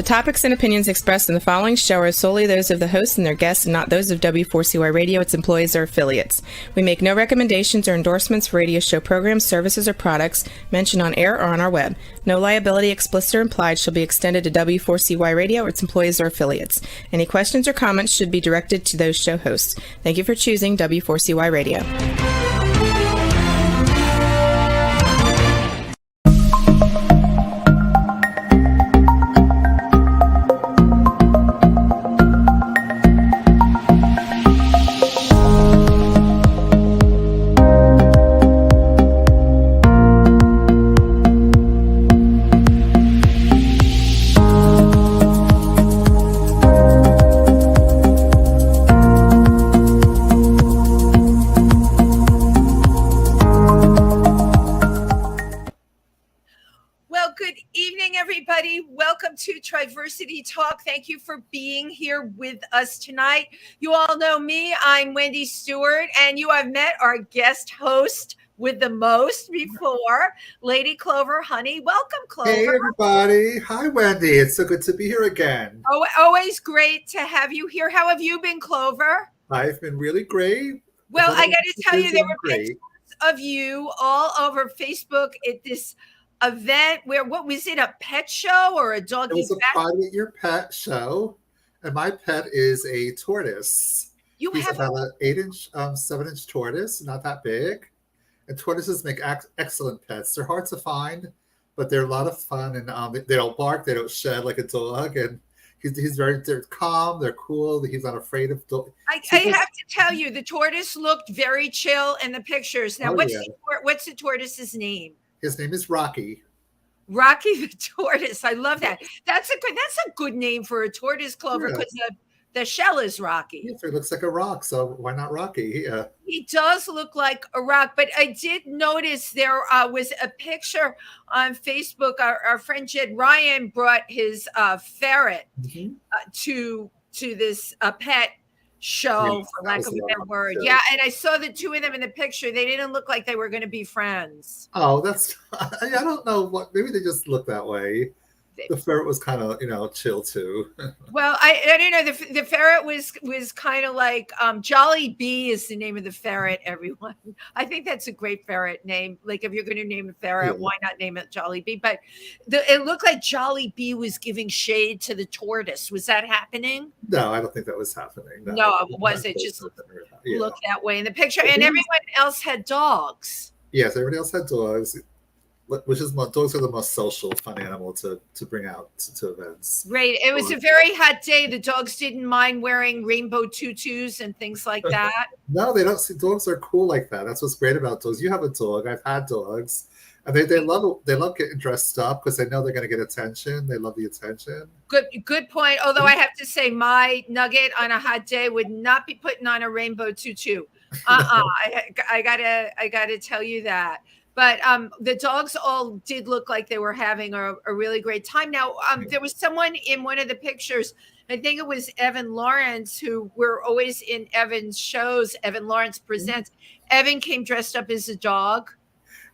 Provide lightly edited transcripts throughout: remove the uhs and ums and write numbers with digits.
topics and opinions expressed in the following show are solely those of the host and their guests and not those of W4CY Radio, its employees, or affiliates. We make no recommendations or endorsements for radio show programs, services, or products mentioned on air or on our web. No liability, explicit or implied, shall be extended to W4CY Radio or its employees or affiliates. Any questions or comments should be directed to those show hosts. Thank you for choosing W4CY Radio. Welcome to Triversity Talk. Thank you for being here with us tonight. You all know me. I'm Wendy Stewart, and you have met our guest host with the most before, Lady Clover Honey. Welcome, Clover. Hey, everybody. Hi, Wendy. It's so good to be here again. Oh, always great to have you here. How have you been, Clover? I've been really great. Well, I got to tell you, there were pictures of you all over Facebook at this event where, what was it, a pet show or a doggy? It was a Private Your Pet show, and my pet is a tortoise. He's about an 8-inch, 7-inch tortoise, not that big. And tortoises make excellent pets. They're hard to find, but they're a lot of fun, and they don't bark, they don't shed like a dog, and they're calm, they're cool. He's not afraid of dogs. I have to tell you, the tortoise looked very chill in the pictures. Now, what's the tortoise's name? His name is Rocky. Rocky the tortoise. I love that. That's a good name for a tortoise, Clover, because the shell is rocky. Yeah, so he looks like a rock, so why not Rocky? He does look like a rock, but I did notice there was a picture on Facebook. Our friend Jed Ryan brought his ferret to this pet show, for lack of a better word. Yeah, and I saw the two of them in the picture. They didn't look like they were going to be friends. Oh, I don't know what. Maybe they just look that way. The ferret was kind of, chill too. Well, I don't know. The ferret was kind of like Jolly Bee is the name of the ferret. Everyone, I think that's a great ferret name. Like, if you're going to name a ferret, why not name it Jolly Bee? But it looked like Jolly Bee was giving shade to the tortoise. Was that happening? No, I don't think that was happening. No, it wasn't. It just looked that way in the picture. And everyone else had dogs. Yes, everybody else had dogs. Dogs are the most social, fun animal to bring out to events. Right. It was a very hot day. The dogs didn't mind wearing rainbow tutus and things like that. No, they don't. See, dogs are cool like that. That's what's great about dogs. You have a dog. I've had dogs. And they love getting dressed up because they know they're going to get attention. They love the attention. Good point. Although I have to say, my Nugget on a hot day would not be putting on a rainbow tutu. I gotta tell you that. But the dogs all did look like they were having a really great time. Now, there was someone in one of the pictures, I think it was Evan Lawrence, who we're always in Evan's shows. Evan Lawrence presents. Evan came dressed up as a dog.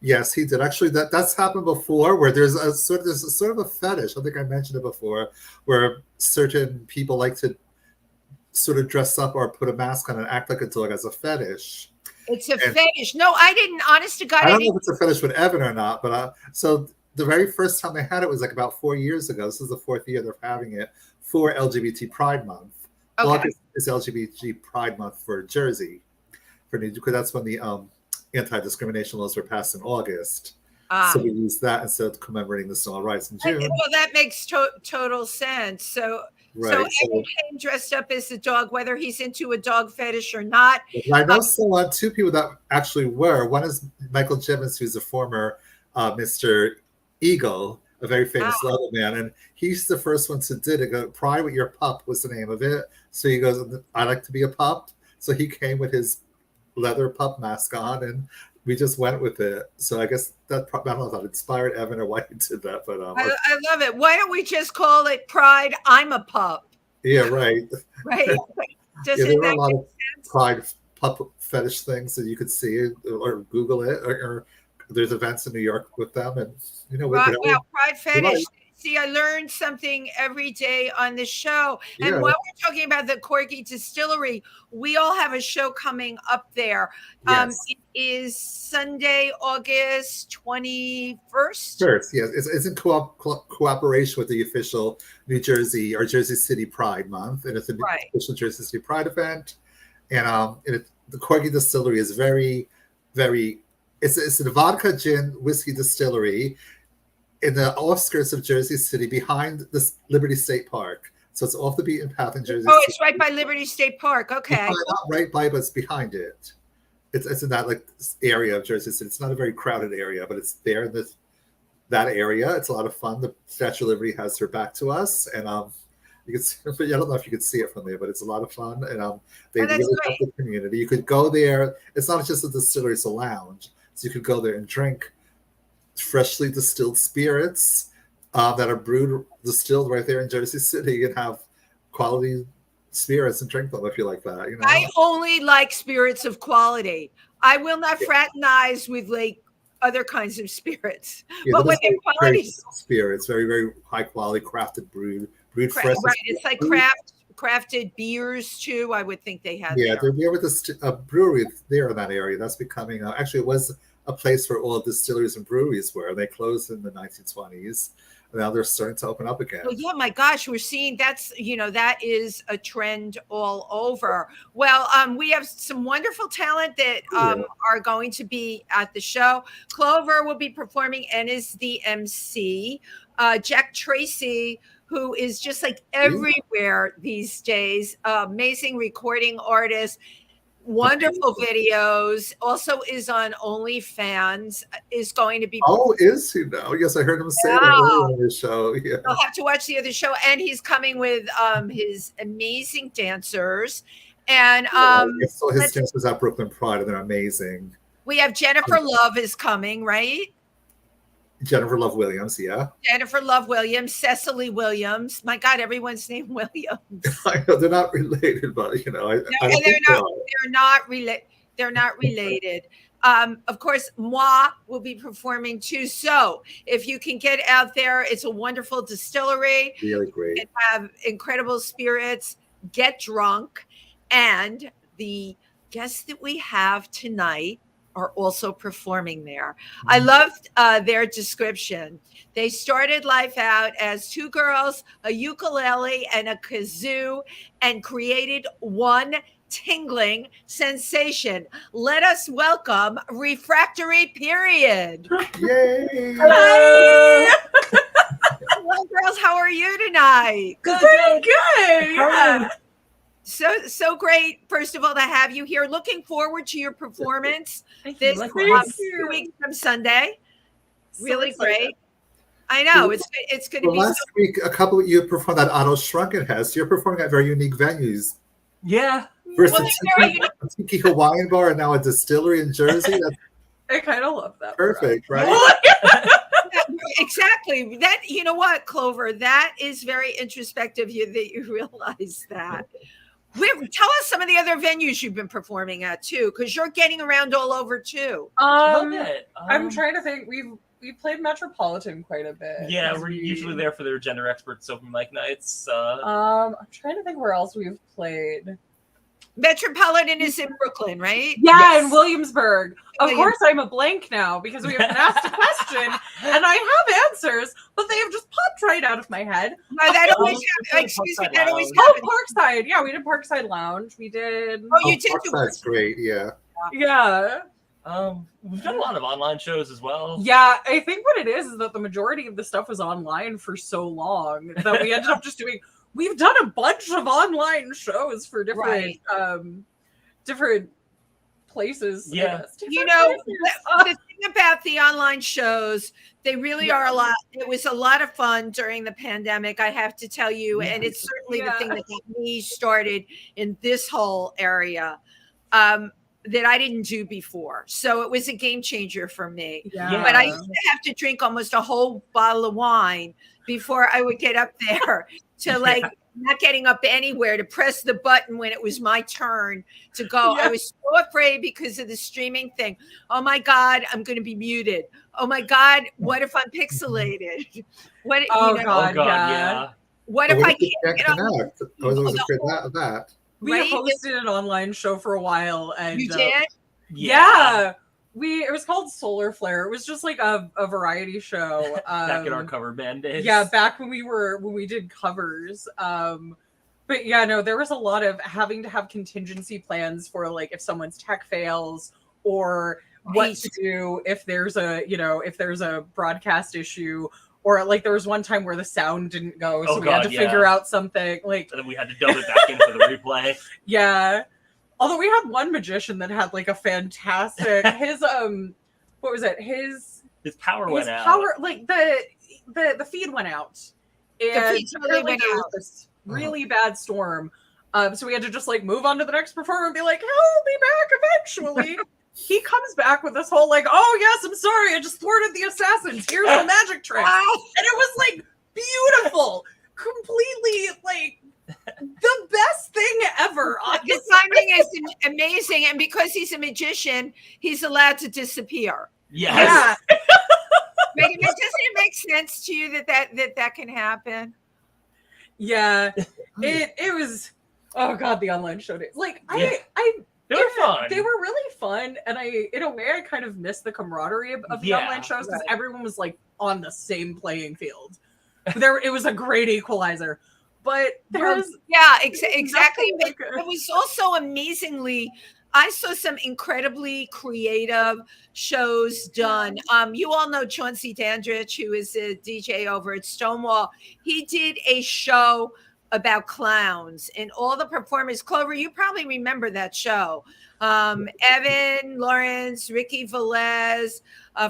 Yes, he did. Actually, that's happened before, where there's a sort of a fetish. I think I mentioned it before, where certain people like to sort of dress up or put a mask on and act like a dog as a fetish. It's a fetish. No, I didn't. Honest to God, I don't know if it's a fetish with Evan or not, but so the very first time they had it was like about 4 years ago. This is the 4th year they're having it for LGBT Pride Month. Okay. August is LGBT Pride Month for Jersey, because that's when the anti-discrimination laws were passed in August. So we use that instead of commemorating the Civil Rights in June. Well, that makes total sense. So Evan came dressed up as a dog, whether he's into a dog fetish or not. I know two people that actually were. One is Michael Gibbons, who's a former Mr. Eagle, a very famous leather man, and he's the first one to did it. Go, Pride with Your Pup was the name of it. So he goes, I like to be a pup. So he came with his leather pup mask on, and we just went with it. So I guess I don't know if that inspired Evan or why he did that, but I love it. Why don't we just call it Pride? I'm a pup. Yeah, right. Right. There were a lot of Pride pup fetish things that you could see or Google it, or there's events in New York with them, and Pride fetish. See, I learned something every day on the show. Yeah. And while we're talking about the Corgi Distillery, we all have a show coming up there. Yes. It is Sunday, August 21st. First, yes, it's in cooperation with the official New Jersey or Jersey City Pride Month, and it's an official Jersey City Pride event. And the Corgi Distillery is very, very. It's a vodka gin whiskey distillery in the outskirts of Jersey City, behind the Liberty State Park. So it's off the beaten path in Jersey. Oh, it's right by Liberty State Park. Okay, not right by, but it's behind it. It's in that like area of Jersey City. It's not a very crowded area, but it's there in that area. It's a lot of fun. The Statue of Liberty has her back to us, and you can see, but I don't know if you can see it from there, but it's a lot of fun, and they really help the community. You could go there. It's not just a distillery; it's a lounge, so you could go there and drink freshly distilled spirits that are distilled right there in Jersey City, and have quality spirits and drink them if you like that. You know? I only like spirits of quality. I will not fraternize with like other kinds of spirits, but when they're quality spirits, very, very high quality, crafted, brewed fresh. Right, it's like crafted beers too. I would think they had. Yeah, they're near with a brewery there in that area. That's becoming actually it was a place where all distilleries and breweries were. They closed in the 1920s. Now they're starting to open up again. Well, yeah, my gosh, we're seeing that is a trend all over. Well, we have some wonderful talent that are going to be at the show. Clover will be performing and is the MC. Jack Tracy, who is just like everywhere these days, amazing recording artist. Wonderful videos. Also is on OnlyFans. Is going to be. Oh, is he now? Yes, I heard him say that on the show. Yeah. You'll have to watch the other show, and he's coming with his amazing dancers, and so his dancers at Brooklyn Pride, and they're amazing. We have Jennifer Love is coming, right? Jennifer Love Williams, yeah. Jennifer Love Williams, Cecily Williams. My God, everyone's named Williams. I know they're not related, but they're not related. Of course, Moi will be performing too. So if you can get out there, it's a wonderful distillery. Really great. And have incredible spirits. Get drunk, and the guests that we have tonight are also performing there. I loved their description. They started life out as two girls, a ukulele and a kazoo, and created one tingling sensation. Let us welcome Refractory Period. Yay! Hello, girls. How are you tonight? Pretty good. Yeah. So great, first of all, to have you here. Looking forward to your performance this 2 weeks from Sunday. Really great. I know it's going to be. Last week, a couple of you performed at Otto Shrunkenhest. You're performing at very unique venues. Yeah. First a Tiki Hawaiian bar, and now a distillery in Jersey. I kind of love that. Perfect, right? Exactly. That, you know what, Clover, that is very introspective. That you realize that. Tell us some of the other venues you've been performing at too, because you're getting around all over too. I'm trying to think. We played Metropolitan quite a bit. Yeah, we're usually there for their gender experts open mic nights. I'm trying to think where else we've played. Metropolitan is in Brooklyn, right? Yeah, yes. In Williamsburg. Of course, I'm a blank now because we haven't asked a question, and I have answers, but they have just popped right out of my head. No, that always happens. Excuse me, that always happens. Oh, Parkside. Yeah, we did Parkside Lounge. We did. Oh, you did. Parkside's great. Yeah. Yeah. We've done a lot of online shows as well. Yeah, I think what it is that the majority of the stuff was online for so long that we ended up just doing. We've done a bunch of online shows for different different places. Yeah. You know, the thing about the online shows, they really are a lot. It was a lot of fun during the pandemic, I have to tell you. And it's certainly the thing that got me started in this whole area that I didn't do before. So it was a game changer for me. Yeah. But I used to have to drink almost a whole bottle of wine before I would get up there to not getting up anywhere to press the button when it was my turn to go. Yeah. I was so afraid because of the streaming thing. Oh my God, I'm going to be muted. Oh my God, what if I'm pixelated? What? Oh, you know, God, Oh God, yeah. yeah. what if I can't get on? connect? I was always afraid of that. We Right? hosted an online show for a while, and You did? yeah. It was called Solar Flare. It was just like a variety show. Back in our cover band days. Yeah, back when we did covers. But yeah, no, there was a lot of having to have contingency plans for like if someone's tech fails or what to do if there's a broadcast issue, or like there was one time where the sound didn't go, so we had to figure out something like, and then we had to dub it back in for the replay. Yeah. Although we had one magician that had like a fantastic his what was it? His power went out. Power, like the feed went out. And The feed totally went there was out. this really bad storm. So we had to just like move on to the next performer and be like, he'll be back eventually. He comes back with this whole like, oh yes, I'm sorry, I just thwarted the assassins. Here's the magic trick. Wow. And it was like beautiful. Completely like the best thing ever. The timing is amazing, and because he's a magician, he's allowed to disappear. Yes. Yeah. Doesn't it make sense to you that can happen? Yeah. It was, oh God, the online show days. Like They were fun. They were really fun, and in a way I kind of miss the camaraderie of the online shows because everyone was like on the same playing field. It was a great equalizer. But there's exactly. It was also amazingly. I saw some incredibly creative shows done. You all know Chauncey Dandridge, who is a DJ over at Stonewall. He did a show about clowns, and all the performers. Clover, you probably remember that show. Evan, Lawrence, Ricky Velez,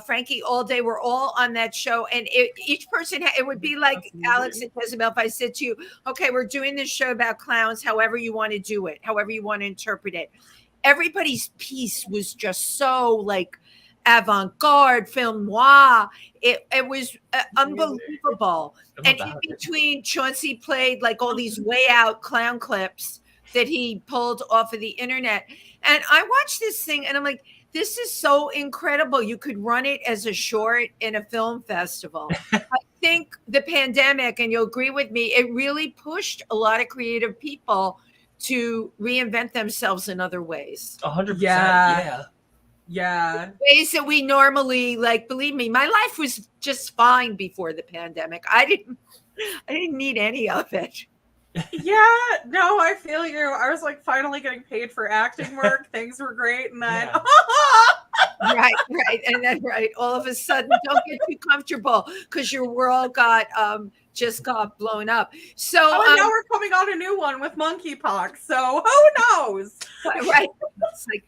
Frankie Allday were all on that show, and each person it would be like Alex and Jezabel. If I said to you, okay, we're doing this show about clowns, however you want to do it, however you want to interpret it, everybody's piece was just so like avant-garde, film noir. It was unbelievable. And in between, Chauncey played like all these way out clown clips that he pulled off of the internet. And I watched this thing and I'm like, this is so incredible. You could run it as a short in a film festival. I think the pandemic, and you'll agree with me, it really pushed a lot of creative people to reinvent themselves in other ways. 100%. Yeah. Ways that we normally, like, believe me, my life was just fine before the pandemic. I didn't need any of it. Yeah, no, I feel you. I was like finally getting paid for acting work. Things were great, and then right, and then all of a sudden, don't get too comfortable because your world just got blown up. So now we're coming on a new one with monkeypox. So who knows? Right, it's like.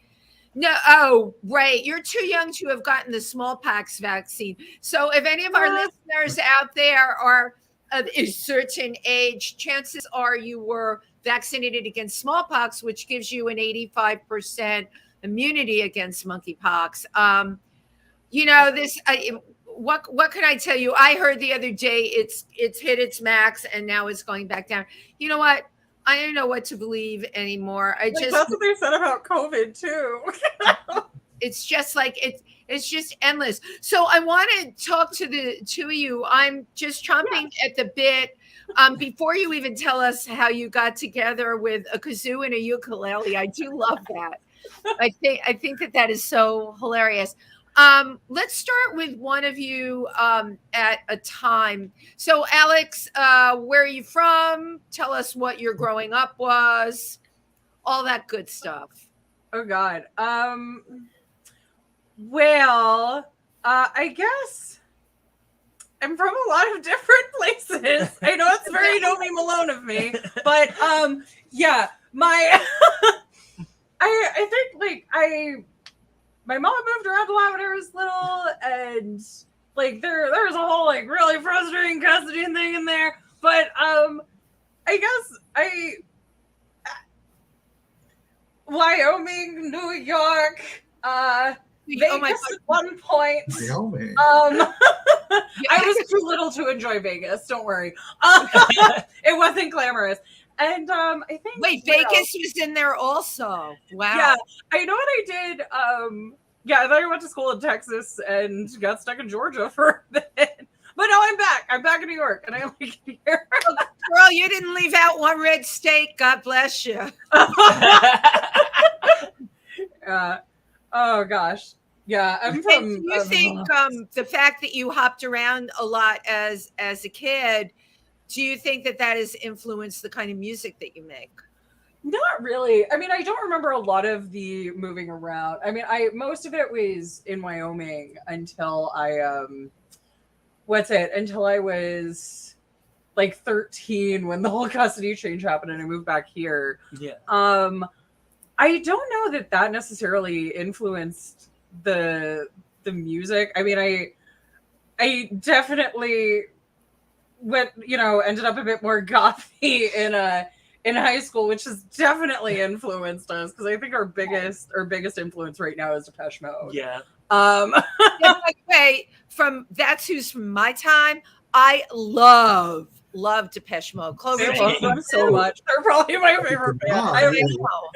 No, right. You're too young to have gotten the smallpox vaccine. So if any of our listeners out there are of a certain age, chances are you were vaccinated against smallpox, which gives you an 85% immunity against monkeypox. What can I tell you? I heard the other day it's hit its max and now it's going back down. You know what? I don't know what to believe anymore. That's what they said about COVID too. It's just like it's just endless. So I want to talk to the two of you. I'm just chomping at the bit. Before you even tell us how you got together with a kazoo and a ukulele, I do love that. I think that is so hilarious. Let's start with one of you at a time. So Alex, where are you from? Tell us what your growing up was, all that good stuff. Oh God. Well, I guess I'm from a lot of different places. I know it's very Nomi Malone of me, but yeah, my I think like my mom moved around a lot when I was little, and like there was a whole like really frustrating custody thing in there. But I guess Wyoming, New York, Vegas at one point. Wyoming. I was too little to enjoy Vegas. Don't worry. It wasn't glamorous. And I think wait, Vegas was in there also. Wow. Yeah, I know what I did. Yeah, I thought I went to school in Texas and got stuck in Georgia for a bit. But now I'm back. I'm back in New York, and I like it here. Girl, you didn't leave out one red state. God bless you. Oh gosh. Yeah, I'm from. Do you think the fact that you hopped around a lot as a kid, do you think that has influenced the kind of music that you make? Not really. I mean, I don't remember a lot of the moving around. I mean, most of it was in Wyoming until I until I was like 13 when the whole custody change happened and I moved back here. Yeah. I don't know that necessarily influenced the music. I mean, I definitely went, ended up a bit more gothy in high school, which has definitely influenced us because I think our biggest influence right now is Depeche Mode. Yeah. Anyway, that's who's from my time. I love Depeche Mode. I love them so much. They're probably my favorite band. Wow. I don't know.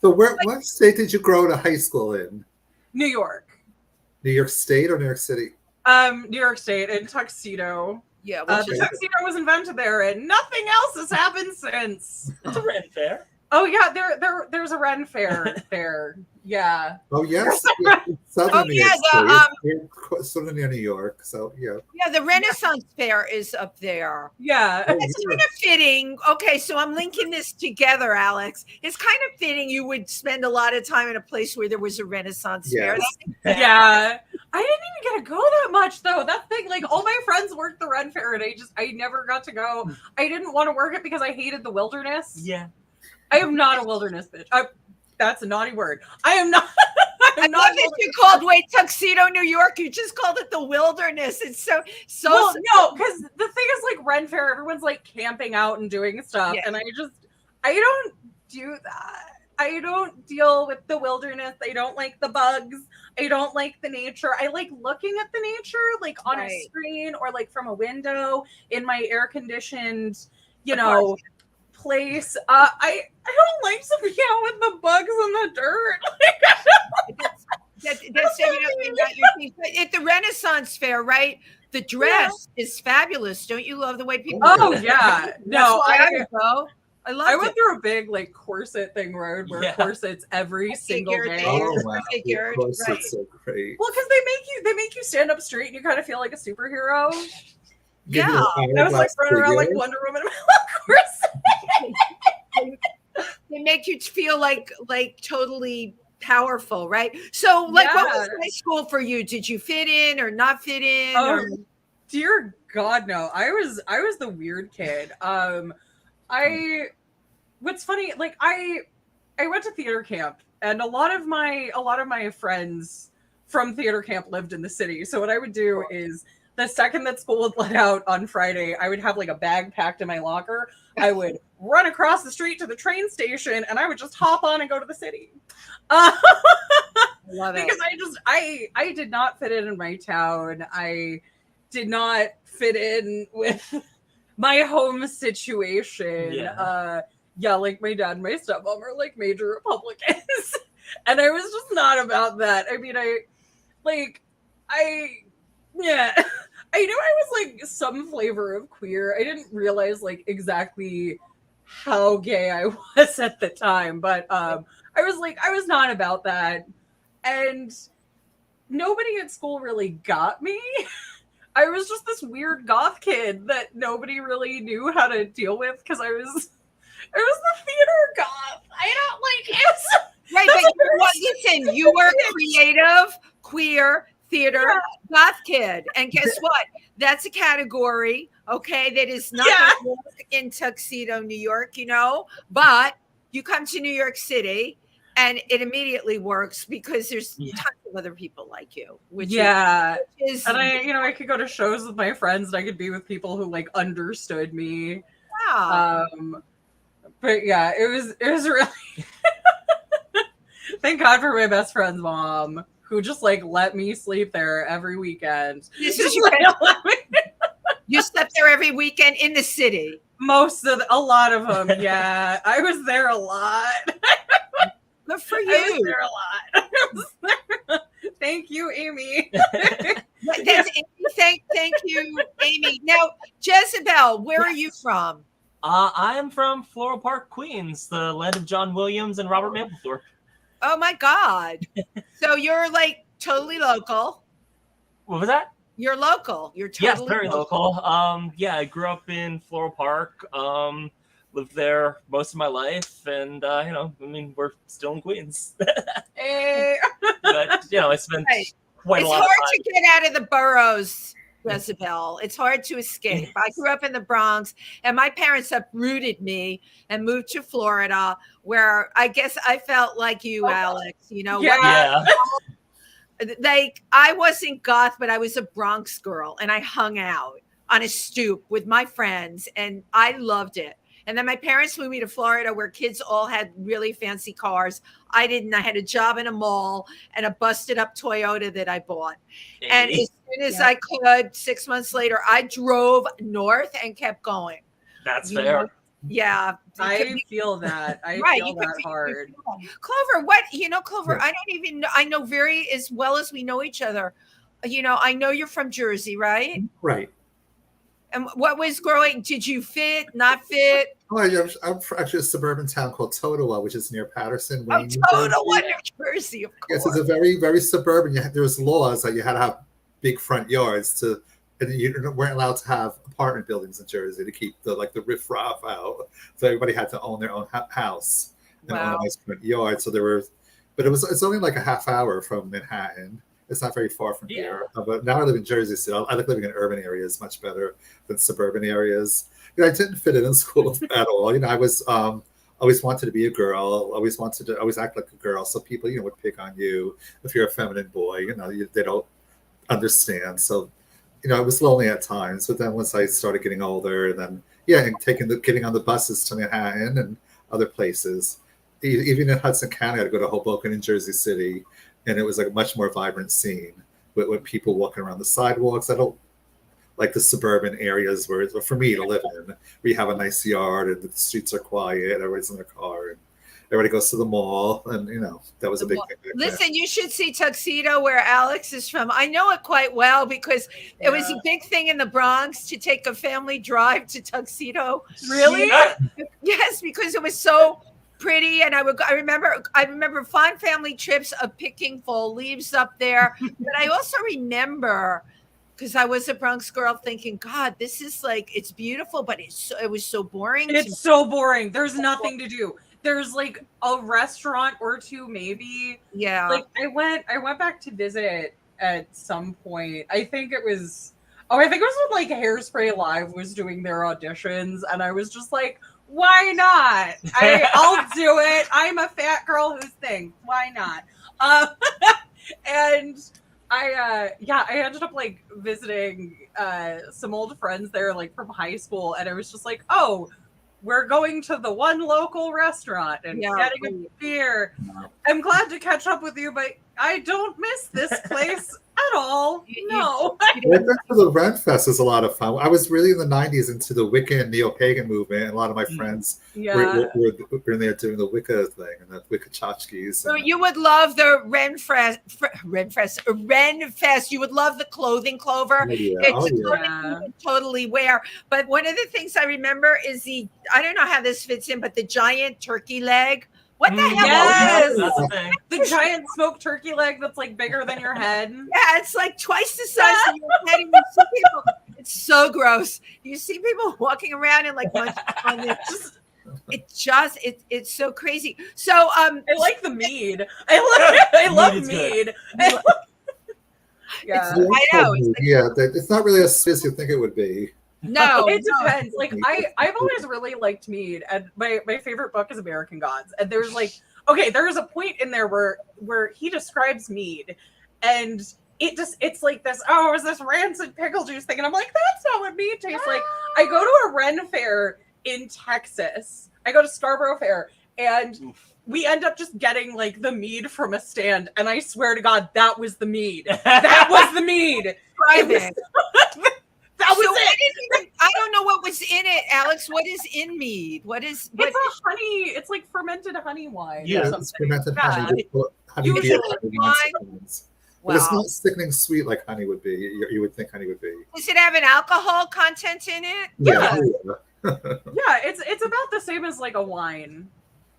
So what state did you go to high school in? New York. New York State or New York City? New York State in Tuxedo. Yeah, the tuxedo was invented there, and nothing else has happened since. It's a Ren Fair. Oh yeah, there's a Ren Fair there. Yeah. Oh yes, Southern New York State. Sort of near New York. So yeah. Yeah, the Renaissance Fair is up there. Yeah. It's kind of fitting. Okay, so I'm linking this together, Alex. It's kind of fitting you would spend a lot of time in a place where there was a Renaissance Fair. Yeah. I didn't even get to go that much though. That thing, like all my friends worked the Ren Fair and I never got to go. I didn't want to work it because I hated the wilderness. Yeah. I am not a wilderness bitch. That's a naughty word. I am not. I love that you called Tuxedo, New York. You just called it the wilderness. It's so. Well, no, because the thing is, like Ren Fair, everyone's like camping out and doing stuff, and I don't do that. I don't deal with the wilderness. I don't like the bugs. I don't like the nature. I like looking at the nature, like on a screen or like from a window in my air conditioned, place. I don't like to be out with the bugs in the dirt. That's definitely not your thing. But at the Renaissance Fair, right? The dress is fabulous. Don't you love the way people? Oh yeah, no, I went through a big like corset thing where I would wear corsets every single day. Oh wow, corsets so great. Well, because they make you stand up straight and you kind of feel like a superhero. Yeah, I was like running around like Wonder Woman in my corset. They make you feel like totally powerful, right? So, like, what was high school for you? Did you fit in or not fit in? Oh, dear God, no. I was the weird kid. What's funny, like I went to theater camp, and a lot of my friends from theater camp lived in the city. So what I would do is, the second that school would let out on Friday, I would have like a bag packed in my locker. I would run across the street to the train station, and I would just hop on and go to the city. Love it. Because I did not fit in my town. I did not fit in with my home situation. Like my dad and my stepmom are like major Republicans. And I was just not about that. I mean, I knew I was like some flavor of queer. I didn't realize like exactly how gay I was at the time, but I was not about that. And nobody at school really got me. I was just this weird goth kid that nobody really knew how to deal with because I was the theater goth. I don't like it. Right, but listen, you were creative, queer, theater, goth kid. And guess what? That's a category, okay, that is not in Tuxedo, New York, but you come to New York City and it immediately works because there's tons of other people like you. Which is and I could go to shows with my friends and I could be with people who like understood me. Wow. But it was really thank God for my best friend's mom, who just like let me sleep there every weekend. This Just is like, let me- You slept there every weekend in the city. a lot of them, yeah. I was there a lot. Good for I was you. there a lot. Thank you, Amy. That's, thank you, Amy. Now, Jezabel, where are you from? I am from Floral Park, Queens, the land of John Williams and Robert Mapplethorpe. Oh my God. So you're like totally local. What was that? You're local. You're totally Yes, very local. I grew up in Floral Park. Lived there most of my life, and we're still in Queens. Hey. But I spent Right. quite It's a lot of hard time. to get out of the boroughs, Jezabel. It's hard to escape. I grew up in the Bronx, and my parents uprooted me and moved to Florida, where I guess I felt like you, Alex. You know, Yeah. like I wasn't goth, but I was a Bronx girl, and I hung out on a stoop with my friends, and I loved it. And then my parents moved me to Florida, where kids all had really fancy cars. I didn't. I had a job in a mall and a busted up Toyota that I bought. And as soon as I could, 6 months later, I drove north and kept going. That's You fair. know? Yeah. I feel that. I Right, feel that hard. Clover, Clover, I don't even know. I know very as well as we know each other. I know you're from Jersey, right? Right. And what was growing? Did you fit, not fit? Oh, I'm from actually a suburban town called Totowa, which is near Patterson, Oh, Wayne, New Totowa, Jersey. New Jersey, of Yes, course. it's a very, very suburban. There was laws that you had to have big front yards and you weren't allowed to have apartment buildings in Jersey to keep the riffraff out. So everybody had to own their own house and own a nice front yard. So but it's only like a half hour from Manhattan. It's not very far from here. But now I live in Jersey, so I like living in urban areas much better than suburban areas. I didn't fit in school at all. I was always wanted to be a girl. Always act like a girl. So people, would pick on you if you're a feminine boy. They don't understand. So, I was lonely at times. But then once I started getting older, and then getting on the buses to Manhattan and other places, even in Hudson County, I'd go to Hoboken in Jersey City, and it was like a much more vibrant scene with people walking around the sidewalks. I don't like the suburban areas for me to live in, where you have a nice yard and the streets are quiet, everybody's in their car, and everybody goes to the mall, and that was a big thing. Listen, you should see Tuxedo, where Alex is from. I know it quite well because it was a big thing in the Bronx to take a family drive to Tuxedo. Really? Yes, because it was so pretty, and I remember fun family trips of picking fall leaves up there. But I also remember, because I was a Bronx girl, thinking, God, this is like, it's beautiful, but it was so boring. It's so boring. There's nothing to do. There's like a restaurant or two, maybe. Yeah. Like I went back to visit at some point. I think it was when like Hairspray Live was doing their auditions, and I was just like, why not? I'll do it. I'm a fat girl who's thinks. Why not? And I ended up like visiting some old friends there, like from high school, and I was just like, oh, we're going to the one local restaurant and getting a beer. I'm glad to catch up with you, but I don't miss this place at all. No. I went to the Ren Fest. Was a lot of fun. I was really in the 90s into the Wiccan neo-pagan movement, and a lot of my friends were in there doing the Wicca thing and the Wicca tchotchkes. So you would love the Ren Fest. You would love the clothing, Clover. It's clothing you would totally wear. But one of the things I remember is I don't know how this fits in, but the giant turkey leg. What the hell? Yes, That's the thing. the giant smoked turkey leg that's like bigger than your head. Yeah, it's like twice the size of your head. And you see people, it's so gross. You see people walking around and like munching on this. It's so crazy. So I like the mead. I love mead. Yeah, I know. It's not really as sweet as you think it would be. No, it depends. Like I've always really liked mead, and my favorite book is American Gods. And there's there's a point in there where he describes mead, and it's like this, it's this rancid pickle juice thing, and I'm like, that's not what mead tastes like. I go to a Ren fair in Texas. I go to Scarborough Fair, and we end up just getting like the mead from a stand, and I swear to God, that was the mead. That was the mead. Private. That was So it. I don't know what was in it, Alex. What is in mead? What is? What, It's a honey. It's like fermented honey wine. Yeah, or It's something. fermented Yeah. honey. Honey Usually beer, honey wine. sometimes. But it's wow. not sickening sweet like honey would be. You would think honey would be. Does it have an alcohol content in it? Yeah. Yeah. Yeah, it's about the same as like a wine.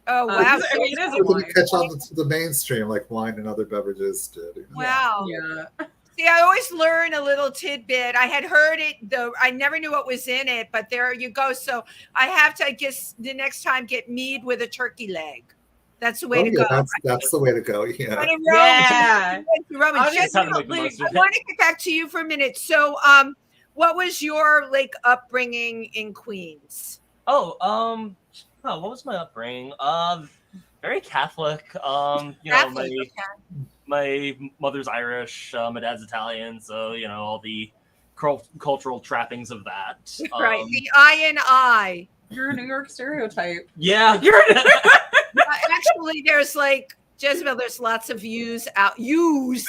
Oh wow. I mean, it is a It wine. didn't catch on to the mainstream like wine and other beverages did. You know? Wow. Yeah. See, I always learn a little tidbit. I had heard it, though. I never knew what was in it, but there you go. So I have to, I guess, the next time get mead with a turkey leg. That's the way to go. That's the way to go. Yeah. But in Rome, Yeah. Roman, Honestly, just, how to make the most of I it. want to get back to you for a minute. So, what was your like upbringing in Queens? what was my upbringing? Very Catholic. You know, Catholic, my mother's Irish, my dad's Italian, so you know all the cultural trappings of that. Right, the I and I. You're a New York stereotype. Yeah. Actually, there's like Jezabel. There's lots of yous out. Yous.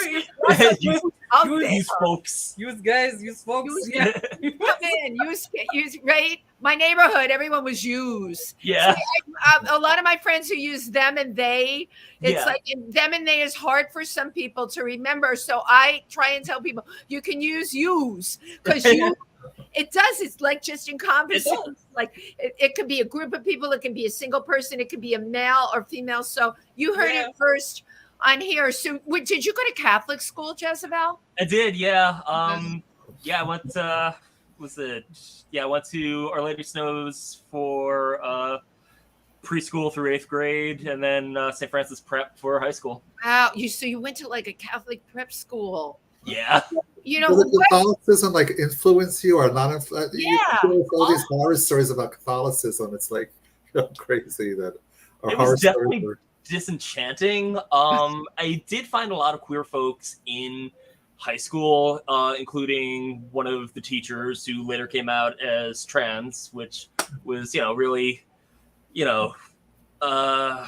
Out there. These folks. Use guys, use folks. Use- Come in. Use. Right. My neighborhood. Everyone was yous. Yeah. A lot of my friends who use them and they. It's Yeah. like them and they is hard for some people to remember. So I try and tell people you can use yous because you. It does. It's like just encompassing. Like it could be a group of people. It can be a single person. It could be a male or female. So you heard it first on here. So did you go to Catholic school, Jezabel? I did, yeah. Yeah, I went I went to Our Lady of Snows for preschool through 8th grade, and then St. Francis Prep for high school. Wow. So you went to like a Catholic prep school. Yeah. You know, Does Catholicism like influence you or not influence? Yeah. You hear all these horror stories about Catholicism. It's like crazy that. Or It horror was definitely stories. disenchanting. I did find a lot of queer folks in high school, including one of the teachers who later came out as trans, which was, you know, really, you know,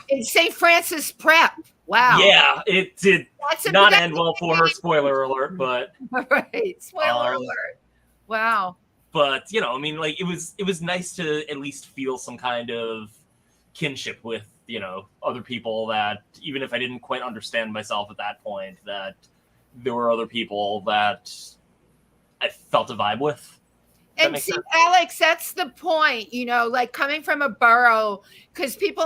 in St. Francis Prep. Wow. yeah, it did That's not end well for her. Spoiler alert, but Right. Spoiler alert. Wow. but you know, I mean, like it was nice to at least feel some kind of kinship with, you know, other people that even if I didn't quite understand myself at that point, that there were other people that I felt a vibe with. And see, Alex, that's the point, you know, like coming from a borough, because people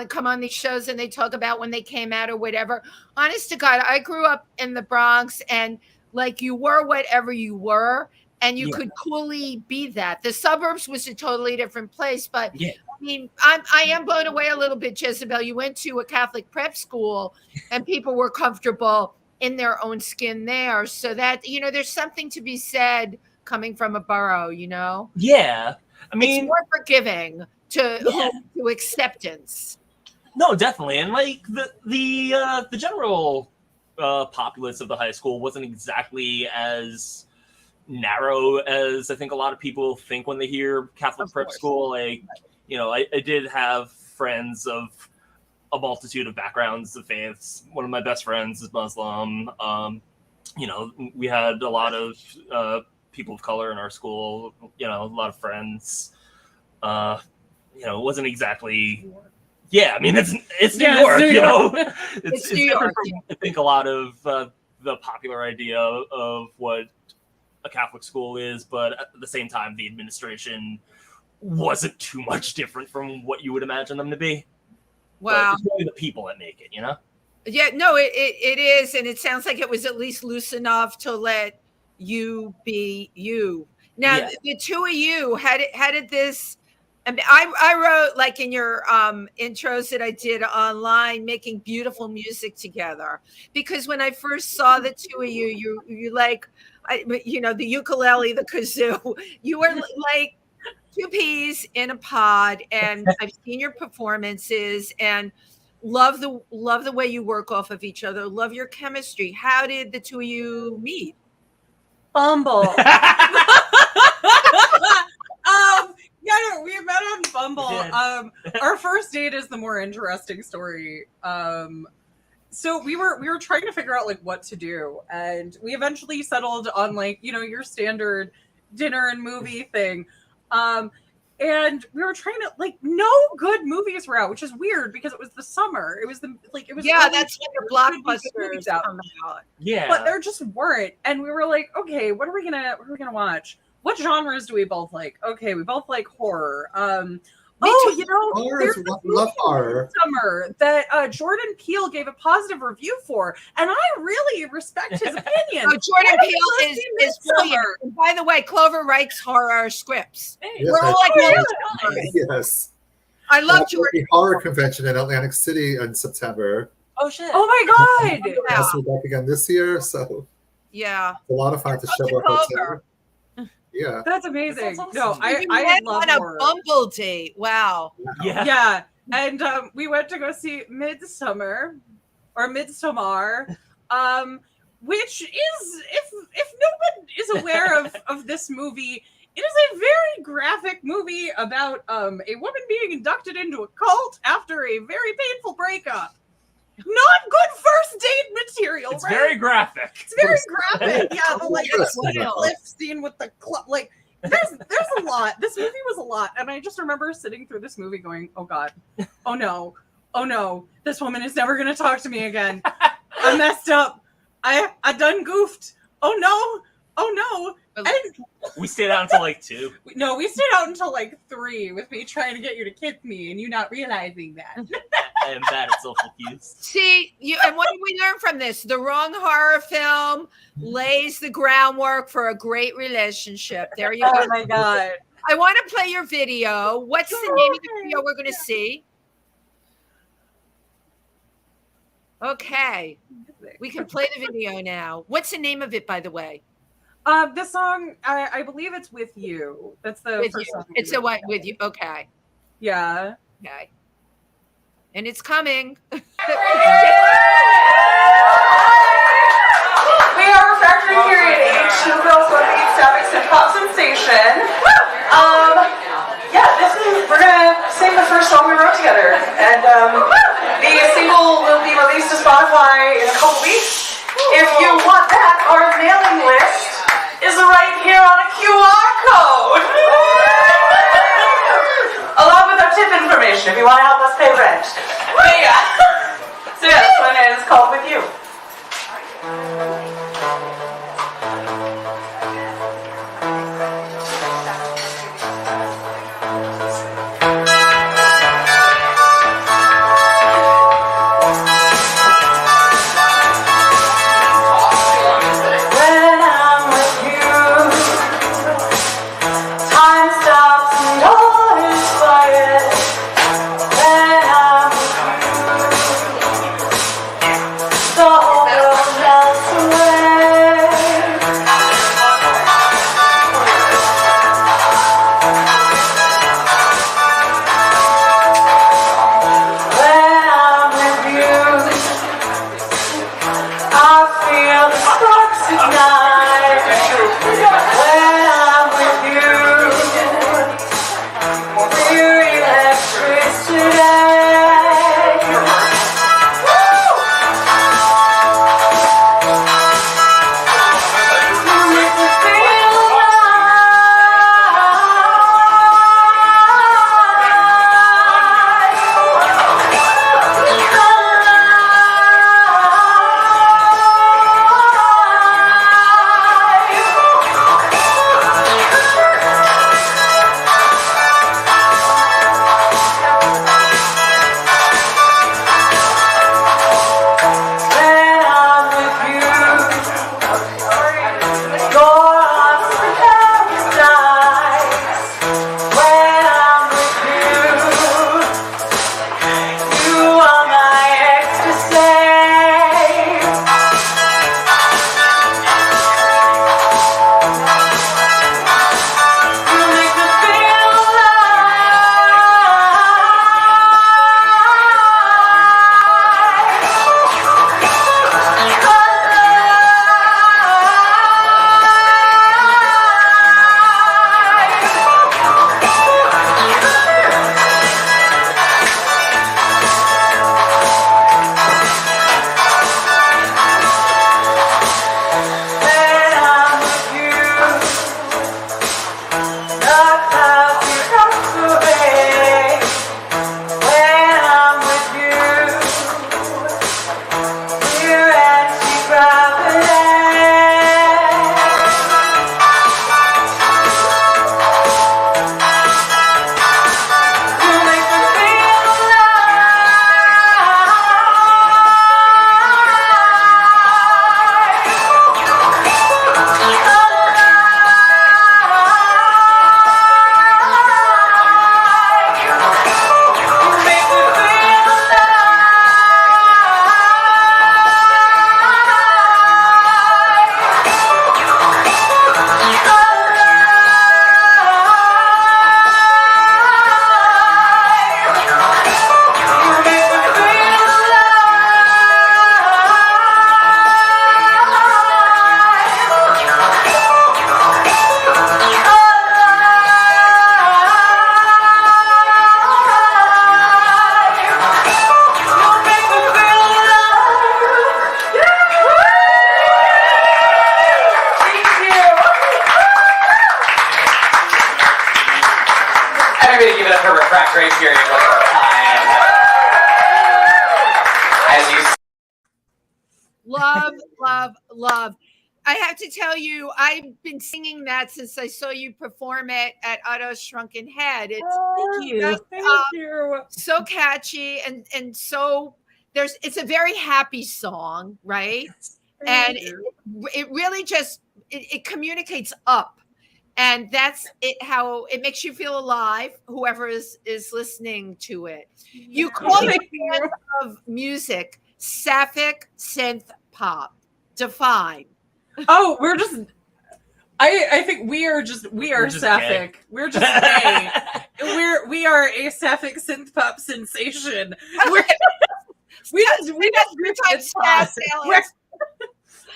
come on these shows and they talk about when they came out or whatever. Honest to God, I grew up in the Bronx and like you were whatever you were and you could coolly be that. The suburbs was a totally different place, but Yeah. I mean, I am blown away a little bit, Jezabel. You went to a Catholic prep school and people were comfortable in their own skin there. So that, you know, there's something to be said coming from a borough, you know? Yeah. I mean, it's more forgiving to acceptance. No, definitely. And like the general populace of the high school wasn't exactly as narrow as I think a lot of people think when they hear Catholic prep school. Like, you know, I did have friends of a multitude of backgrounds of faiths. One of my best friends is Muslim. You know, we had a lot of people of color in our school, you know, a lot of friends. You know, it wasn't exactly. Yeah, I mean, it's New York, you know. It's New York. From, I think a lot of the popular idea of what a Catholic school is, but at the same time, the administration wasn't too much different from what you would imagine them to be. Wow. But it's really the people that make it, you know? Yeah, no, it is. And it sounds like it was at least loose enough to let you be you. Now, the two of you, how did this, I mean, I wrote like in your intros that I did online, making beautiful music together. Because when I first saw the two of you, you like, you know, the ukulele, the kazoo, you were like two peas in a pod. And I've seen your performances and love the way you work off of each other. Love your chemistry. How did the two of you meet? Bumble. Yeah, no, we met on Bumble. We did. Our first date is the more interesting story. So we were trying to figure out like what to do, and we eventually settled on like, you know, your standard dinner and movie thing. And we were trying to like, no good movies were out, which is weird because it was the summer. It was yeah, that's when the blockbusters come out. Yeah. But there just weren't. And we were like, okay, what are we gonna watch? What genres do we both like? Okay, we both like horror. You know, Horror there's is this love movie horror. Summer that Jordan Peele gave a positive review for, and I really respect his opinion. Oh, Jordan Peele is brilliant. And by the way, Clover writes horror scripts. Yes, We're all like, yes. I love At Jordan. the horror convention in Atlantic City in September. Oh shit. Oh my god! Asked me back again this year, so Yeah, a lot of fun to show up. Clover. Yeah. That's amazing. That sounds No, awesome. I went love on a horror. Bumble date. Wow. Yeah. Yeah, and we went to go see Midsommar, which is, if no one is aware of this movie, it is a very graphic movie about a woman being inducted into a cult after a very painful breakup. Not good first date material. It's right? very graphic. It's very graphic. Yeah, the like Yes, the cliff scene with the club, like there's a lot. This movie was a lot, and I just remember sitting through this movie going, "Oh God, oh no, this woman is never gonna talk to me again. I messed up. I done goofed. Oh no." And We stayed out until like 2. no, we stayed out until like 3 with me trying to get you to kiss me and you not realizing that. I am bad at social cues. See, and what did we learn from this? The wrong horror film lays the groundwork for a great relationship. There you go. Oh my God. I want to play your video. What's the name of the video we're going to see? Okay. We can play the video now. What's the name of it, by the way? This song, I believe it's With You. That's the With first you. song. It's a what with you. Okay. Yeah. Okay. And it's coming. We are Refractory Period, two girls with eight sapphic and pop sensation. We're gonna sing the first song we wrote together, and the single will be released to Spotify in a couple weeks. If you want that, our mailing list is right here on a QR code, along with our tip information if you want to help us pay rent. But yeah, so yeah, this one is called With You. When I'm with you, Refractory Period one more time. As you Love, love, love. I have to tell you, I've been singing that since I saw you perform it at Otto's Shrunken Head. It's Thank you. just, Thank you. so catchy and so it's a very happy song, right? And it really just it communicates up, and that's it, how it makes you feel alive, whoever is listening to it. You call your band of music sapphic synth pop. Define. Oh, we're just I think we are sapphic. Gay. We're just gay. we are a sapphic synth pop sensation. We just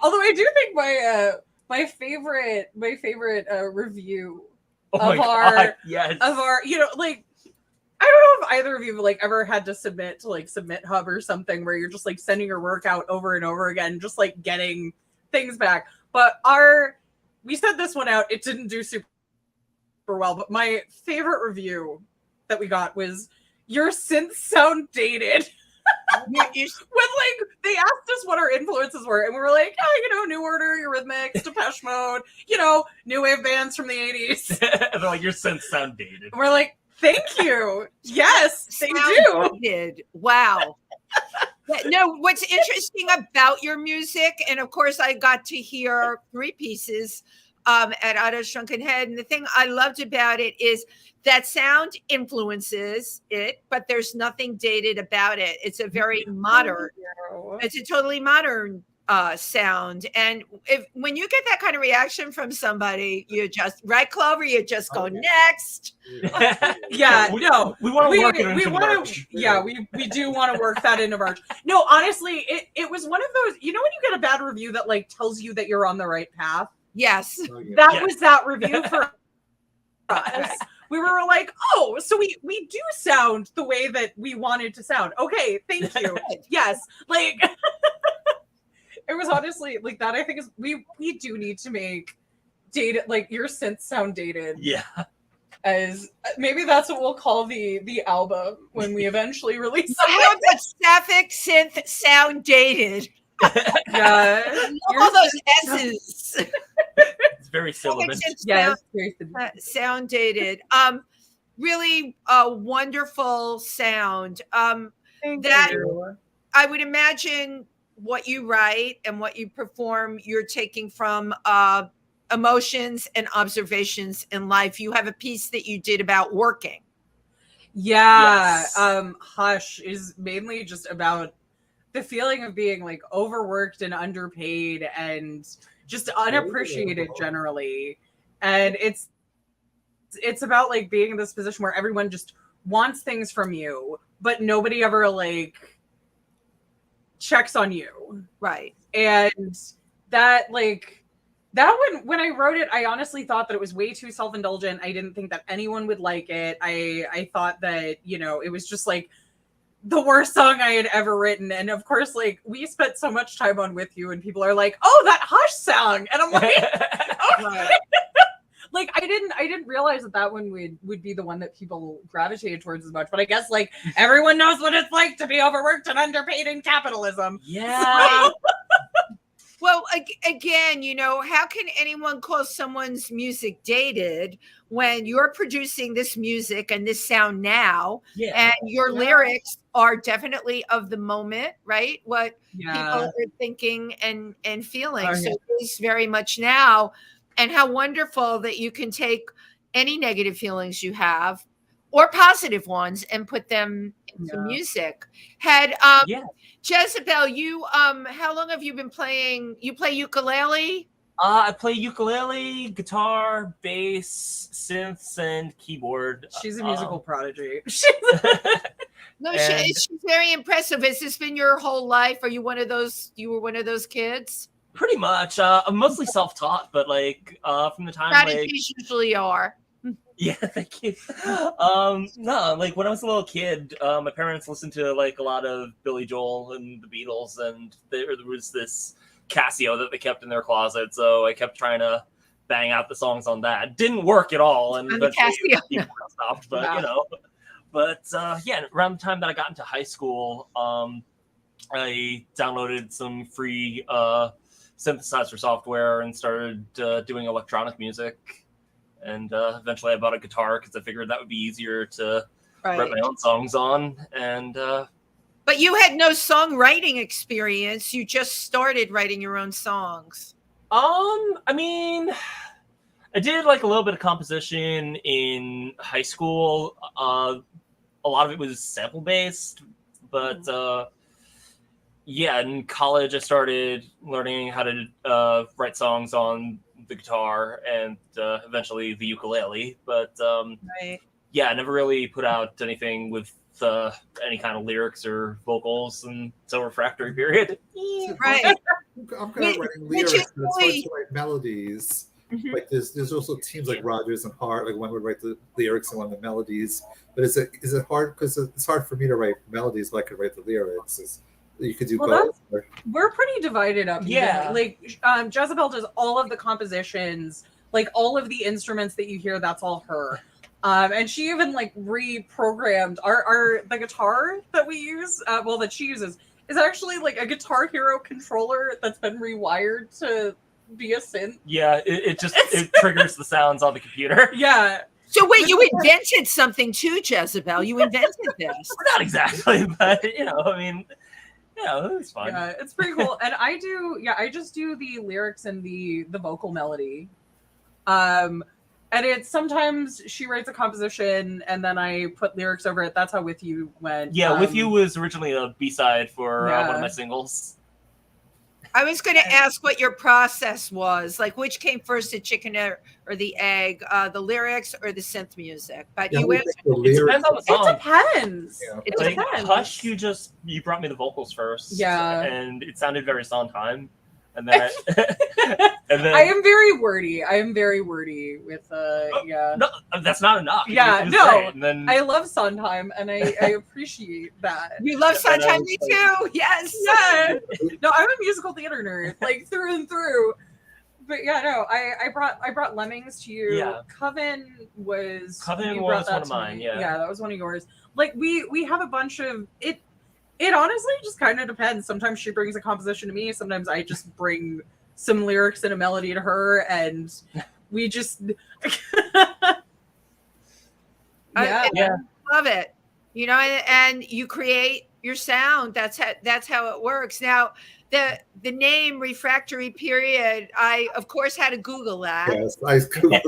although I do think my favorite review of our like, I don't know if either of you like ever had to submit to like Submit Hub or something where you're just like sending your work out over and over again, just like getting things back. But we sent this one out. It didn't do super well, but my favorite review that we got was, "Your synths sound dated." When like they asked us what our influences were, and we were like, New Order, Eurythmics, Depeche Mode, new wave bands from the 80s. They're like, your synths sound dated. Oh And we're like, thank you. Yes, they do. Dated. Wow. No, what's interesting about your music, and of course I got to hear 3 pieces at Otto's Shrunken Head, and the thing I loved about it is that sound influences it, but there's nothing dated about it. It's a very modern, it's a totally modern sound. And when you get that kind of reaction from somebody, you just, right, Clover, you just go next. Yeah, no, we want to work it into March. Yeah, we do want to work that into March. No, honestly, it was one of those, when you get a bad review that like tells you that you're on the right path. Yes. That was that review for us. We were like, oh, so we do sound the way that we wanted to sound. Okay, thank you. Yes, like it was honestly like that. I think is we do need to make dated, like your synths sound dated. Yeah. As maybe that's what we'll call the album when we eventually release it. How about sapphic synth sound dated? Yeah, All those S's. It's very syllabus. Yes, sound dated. Really a wonderful sound. Thank that you. I would imagine what you write and what you perform, you're taking from emotions and observations in life. You have a piece that you did about working. Yeah. Yes. Hush is mainly just about the feeling of being like overworked and underpaid and just unappreciated generally. And it's about like being in this position where everyone just wants things from you, but nobody ever like checks on you. Right. And that like that when I wrote it, I honestly thought that it was way too self-indulgent. I didn't think that anyone would like it. I thought that, it was just like the worst song I had ever written. And of course, like we spent so much time on With You and people are like, oh, that Hush song. And I'm like, okay. Like I didn't realize that one would be the one that people gravitated towards as much. But I guess like everyone knows what it's like to be overworked and underpaid in capitalism. Yeah. Well, again, how can anyone call someone's music dated when you're producing this music and this sound now, and your lyrics are definitely of the moment, right? What people are thinking and feeling. So it is very much now. And how wonderful that you can take any negative feelings you have or positive ones and put them into music. Jezabel, you how long have you been playing? You play ukulele? I play ukulele, guitar, bass, synths, and keyboard. She's a musical prodigy. No, she's very impressive. Has this been your whole life? Are you one of those? You were one of those kids? Pretty much. I'm mostly self-taught, but like from the time prodigies usually are. Yeah, thank you. No, like when I was a little kid, my parents listened to like a lot of Billy Joel and the Beatles, and there was this Casio that they kept in their closet, so I kept trying to bang out the songs on that. Didn't work at all, and eventually the keyboard stopped, but But yeah, around the time that I got into high school, I downloaded some free synthesizer software and started doing electronic music. And eventually I bought a guitar because I figured that would be easier to write my own songs on. And but you had no songwriting experience. You just started writing your own songs. I mean, I did like a little bit of composition in high school. A lot of it was sample based, but yeah, in college I started learning how to write songs on the guitar and eventually the ukulele. But yeah, I never really put out anything with any kind of lyrics or vocals until Refractory Period. Right. I'm good at writing lyrics, but it's hard to write melodies. Like there's also teams like Rogers and Hart, like one would write the lyrics and one the melodies. But is it hard? Because it's hard for me to write melodies, but I could write the lyrics. You could do both. We're pretty divided up. Yeah. Like Jezabel does all of the compositions, like all of the instruments that you hear, that's all her. And she even like reprogrammed the guitar that we use, that she uses, is actually like a Guitar Hero controller that's been rewired to be a synth. Yeah, it triggers the sounds on the computer. Yeah. So wait, you invented something too, Jezabel. You invented this. Not exactly, but I mean, it's fun. Yeah, it's pretty cool. And I just do the lyrics and the vocal melody. And it's sometimes she writes a composition and then I put lyrics over it. That's how With You went. Yeah, With You was originally a B-side for one of my singles. I was going to ask what your process was. Like, which came first, the chicken or the egg, the lyrics or the synth music? But you answered. It depends on the song. It depends. Yeah. It like, depends. Hush, you brought me the vocals first. Yeah. And it sounded very Sondheim. And then, I am very wordy. With No, that's not enough. Yeah, no. And then I love Sondheim, and I appreciate that. You love Sondheim, me too. Yes. Yeah. No, I'm a musical theater nerd, like through and through. But yeah, no, I brought Lemmings to you. Yeah. Coven was one of mine. Me. Yeah. Yeah, that was one of yours. Like we have a bunch of it. It honestly just kind of depends. Sometimes she brings a composition to me. Sometimes I just bring some lyrics and a melody to her, and we just I love it. And you create your sound. That's how it works. Now, the name Refractory Period, I of course had to Google that. Yes, I Googled.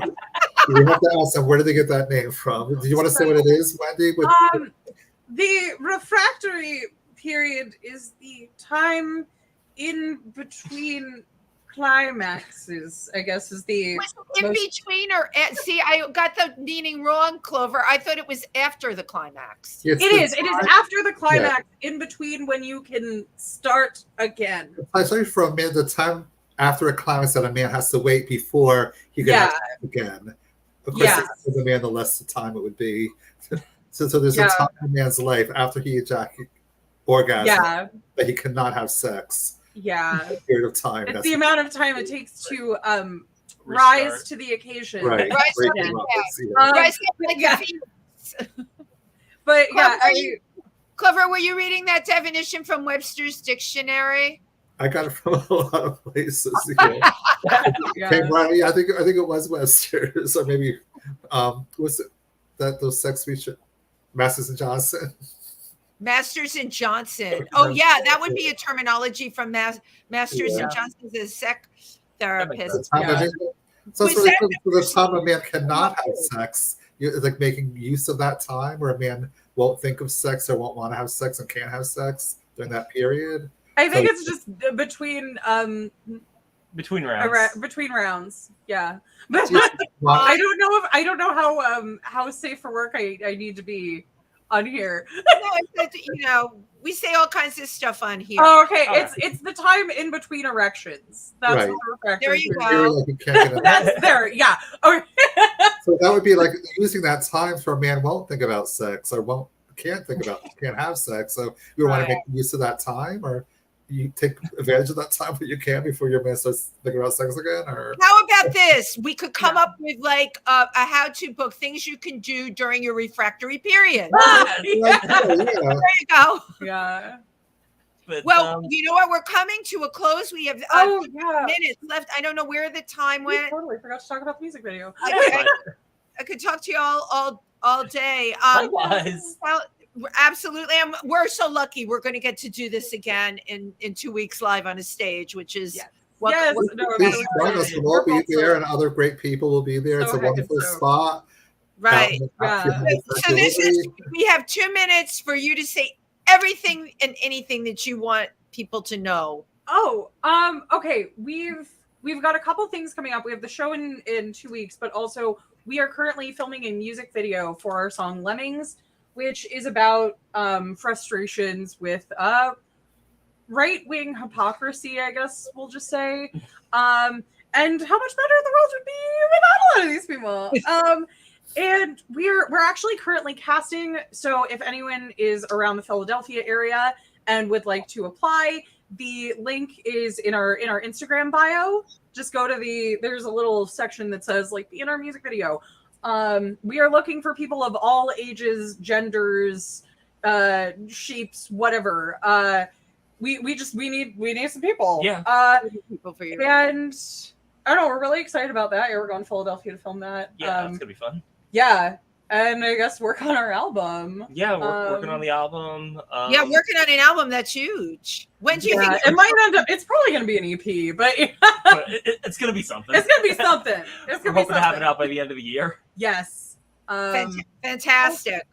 You have to ask them, where did they get that name from? Do you want to say what it is, Wendy? The Refractory Period is the time in between climaxes, I guess, is the in between or see, I got the meaning wrong, Clover. I thought it was after the climax. It is after the climax, in between when you can start again. It's like for a man, the time after a climax that a man has to wait before he can have sex again. Of course, the man, the less the time it would be. So there's a time in a man's life after he orgasm that he cannot have sex. Yeah. A period of time. It's the amount of time it takes to rise to the occasion. Right. But Clover, were you reading that definition from Webster's Dictionary? I got it from a lot of places. I think it was Webster's, or maybe was it those sex feature Masters and Johnson? Masters and Johnson. Oh yeah, that would be a terminology from Masters and Johnson as a sex therapist. So the time a man cannot have sex, it's like making use of that time where a man won't think of sex or won't want to have sex and can't have sex during that period. I think it's just between rounds. Between rounds, yeah. But I don't know how safe for work I need to be on here. No, we say all kinds of stuff on here. Oh, okay. It's the time in between erections. That's what refractory. There you go. That's there. Yeah. Okay. So that would be like using that time for a man won't think about sex or can't have sex. So you want to make use of that time, or you take advantage of that time when you can before your man starts thinking about sex again? Or How about this? We could come up with like a how-to book, things you can do during your refractory period. yeah. There you go. Yeah. But, Well, you know what? We're coming to a close. We have minutes left. I don't know where the time We went. totally forgot to talk about the music video. I could talk to you all day. Likewise. Well, absolutely. We're so lucky. We're going to get to do this again in 2 weeks live on a stage, which is No, I'm please really join us. excited. We'll be there, and other great people will be there. It's a wonderful spot. Right. Yeah. So we have 2 minutes for you to say everything and anything that you want people to know. Okay. We've got a couple things coming up. We have the show in 2 weeks, but also we are currently filming a music video for our song Lemmings, which is about frustrations with right-wing hypocrisy, I guess we'll just say, and how much better the world would be without a lot of these people. And we're actually currently casting. So if anyone is around the Philadelphia area and would like to apply, the link is in our Instagram bio. Just go to there's a little section that says like be in our music video. We are looking for people of all ages, genders, shapes, whatever. We need some people. Yeah. People for you. And I don't know, we're really excited about that. Yeah, we're going to Philadelphia to film that. Yeah, it's gonna be fun. Yeah, and I guess work on our album. Yeah, we're working on the album. Working on an album that's huge. When do you think it might end up? It's probably going to be an EP, but it's going to be something. It's going to be something. We're hoping to have it out by the end of the year. Yes. Fantastic.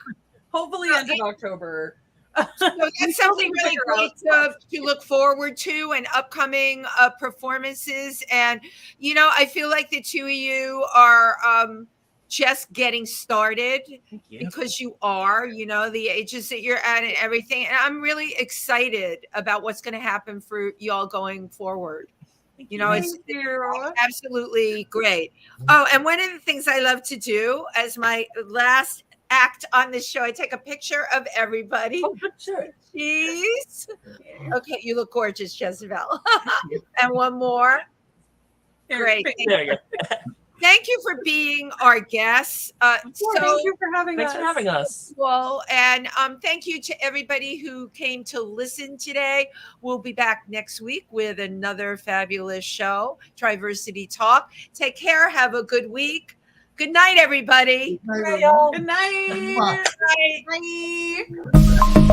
Hopefully, end of October. So that's something really great to look forward to, and upcoming performances. And I feel like the two of you are just getting started because you are, the ages that you're at and everything. And I'm really excited about what's going to happen for y'all going forward. It's absolutely great. Oh, and one of the things I love to do as my last act on this show, I take a picture of everybody. Oh, sure. Cheese. Okay, you look gorgeous, Jezabel. And one more. Great. There you go. Thank you for being our guests. Thank you for having us. Thanks for having us. Well, and thank you to everybody who came to listen today. We'll be back next week with another fabulous show, Triversity Talk. Take care. Have a good week. Good night, everybody. Good night, Good night. Bye. Bye.